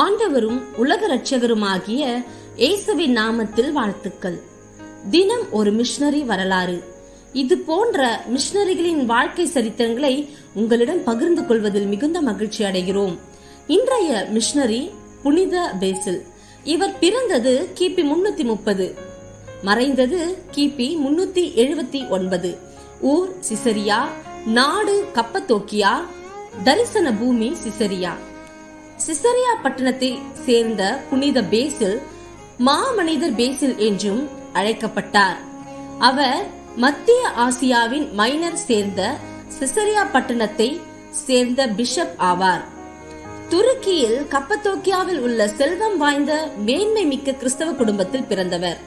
ஆண்டவரும் உலக இரட்சகருமாகிய இயேசுவின் நாமத்தில் வாழ்த்துக்கள். தினம் ஒரு மிஷனரி வரலாறு. இது போன்ற மிஷனரிகளின் வாழ்க்கை சரித்திரங்களை உங்களிடம் பகிர்ந்து கொள்வதில் மிகுந்த மகிழ்ச்சி அடைகிறோம். இன்றைய மிஷனரி புனித பேசில். இவர் பிறந்தது கிபி 330, மறைந்தது கிபி 379. ஊர் சிசரியா, நாடு கப்பத்தோக்கியா, தரிசன பூமி சிசரியா. சிசரியா பட்டணத்தை சேர்ந்த புனித பேசில் மாமனிதர் பேசில் என்றும் அழைக்கப்பட்டார். அவர் மத்திய ஆசியாவின் மைனர் சேர்ந்த சிசரியா பட்டணத்தை சேர்ந்த பிஷப் ஆவார். துருக்கியில் கப்பத்தோக்கியாவில் உள்ள செல்வம் வாய்ந்த மேன்மை மிக்க கிறிஸ்தவ குடும்பத்தில் பிறந்தவர்.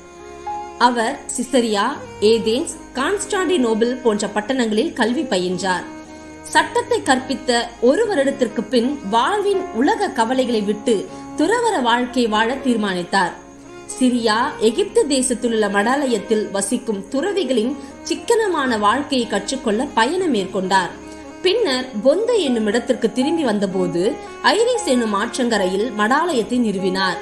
அவர் சிசரியா, ஏதேன்ஸ், கான்ஸ்டாண்டினோபிள் போன்ற பட்டணங்களில் கல்வி பயின்றார். சட்டத்தை கற்பித்த ஒரு வருடத்திற்கு பின் வாழ்வின் உலக கவலைகளை விட்டு துறவற வாழ்க்கை வாழ தீர்மானித்தார். சிரியா, எகிப்து தேசத்தில் உள்ள மடாலயத்தில் வசிக்கும் துறவிகளின் சிக்கனமான வாழ்க்கையை கற்றுக்கொள்ள பயணம் மேற்கொண்டார். பின்னர் பொந்த என்னும் இடத்திற்கு திரும்பி வந்தபோது ஐரிஸ் என்னும் ஆற்றங்கரையில் மடாலயத்தை நிறுவினார்.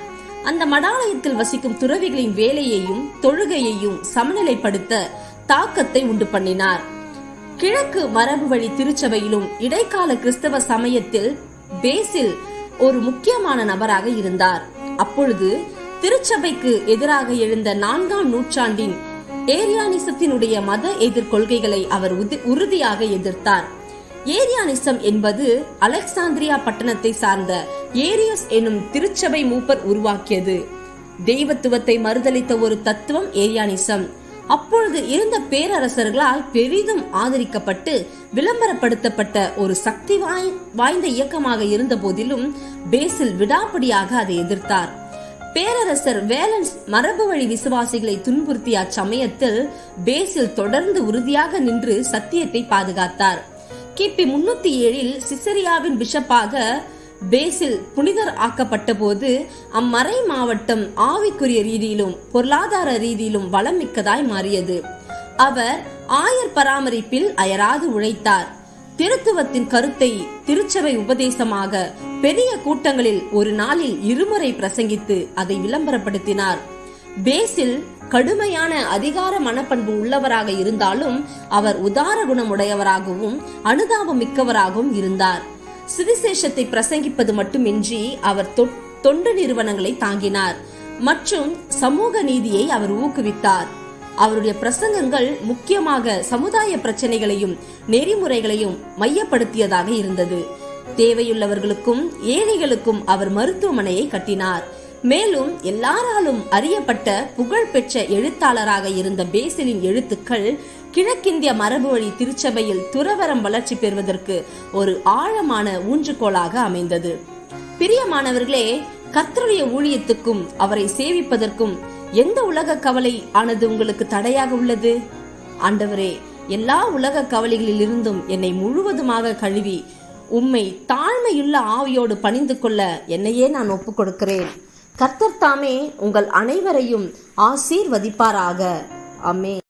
அந்த மடாலயத்தில் வசிக்கும் துறவிகளின் வேலையையும் தொழுகையையும் சமநிலைப்படுத்த தாக்கத்தை உண்டு பண்ணினார். கிழக்கு மரபு வழி திருச்சபையிலும் இடைக்கால கிறிஸ்தவ சமயத்தில் பேசில் ஒரு முக்கியமான நபராக இருந்தார். அப்பொழுது திருச்சபைக்கு எதிராக எழுந்த 4ஆம் நூற்றாண்டின் ஏரியானிசத்தினுடைய மத எதிர்கொள்கைகளை அவர் உறுதியாக எதிர்த்தார். ஏரியானிசம் என்பது அலெக்சாந்திரியா பட்டணத்தை சார்ந்த ஏரியஸ் என்னும் திருச்சபை மூப்பர் உருவாக்கியது. தெய்வத்துவத்தை மறுதளித்த ஒரு தத்துவம் ஏரியானிசம். அப்பொழுது இருந்த பேரரசர்களால் பெரிதும் ஆதரிக்கப்பட்டு விளம்பரப்படுத்தப்பட்ட ஒரு சக்தி வாய்ந்த இயக்கமாக இருந்த போதிலும் பேசில் விடாப்பிடியாக அதை எதிர்த்தார். பேரரசர் வேலன்ஸ் மரபு வழி விசுவாசிகளை துன்புறுத்திய அச்சமயத்தில் பேசில் தொடர்ந்து உறுதியாக நின்று சத்தியத்தை பாதுகாத்தார். கிபி 307 சிசரியாவின் பிஷப்பாக பேசில் புனிதர் ஆக்கப்பட்ட போது அம்மறை மாவட்டம் ஆவிக்குரிய ரீதியிலும் பொருளாதார ரீதியிலும் வளம் மிக்கதாய் மாறியது. அவர் ஆயர் பராமரிப்பில் அயராது உழைத்தார். திருத்துவத்தின் கருத்தை திருச்சபை உபதேசமாக பெரிய கூட்டங்களில் ஒரு நாளில் 2 முறை பிரசங்கித்து அதை விளம்பரப்படுத்தினார். பேசில் கடுமையான அதிகார மனப்பண்பு உள்ளவராக இருந்தாலும் அவர் உதார குணமுடையவராகவும் அனுதாபம் மிக்கவராகவும் இருந்தார். சுவிசேஷத்தை பிரசங்கிப்பது மட்டுமின்றி அவர் தொண்டு நிறுவனங்களை தாங்கினார் மற்றும் சமூக நீதியை அவர் ஊக்குவித்தார். அவருடைய பிரசங்கங்கள் முக்கியமாக சமுதாய பிரச்சனைகளையும் நெறிமுறைகளையும் மையப்படுத்தியதாக இருந்தது. தேவையுள்ளவர்களுக்கும் ஏழைகளுக்கும் அவர் மருத்துவமனையை கட்டினார். மேலும் எல்லாராலும் அறியப்பட்ட புகழ்பெற்ற எழுத்தாளராக இருந்த பேசிலின் எழுத்துக்கள் கிழக்கிந்திய மரபு வழி திருச்சபையில் துறவரம் வளர்ச்சி பெறுவதற்கு ஒரு ஆழமான ஊன்றுகோலாக அமைந்தது. பிரியமானவர்களே, கர்த்தருடைய ஊழியத்துக்கும் அவரை சேவிப்பதற்கும் எந்த உலக கவலை ஆனது உங்களுக்கு தடையாக உள்ளது? ஆண்டவரே, எல்லா உலக கவலைகளில் இருந்தும் என்னை முழுவதுமாக கழுவி உம்மை தாழ்மையுள்ள ஆவியோடு பணிந்து கொள்ள என்னையே நான் ஒப்புக் கொடுக்கிறேன். கர்த்தர் தாமே உங்கள் அனைவரையும் ஆசீர்வதிப்பாராக. ஆமென்.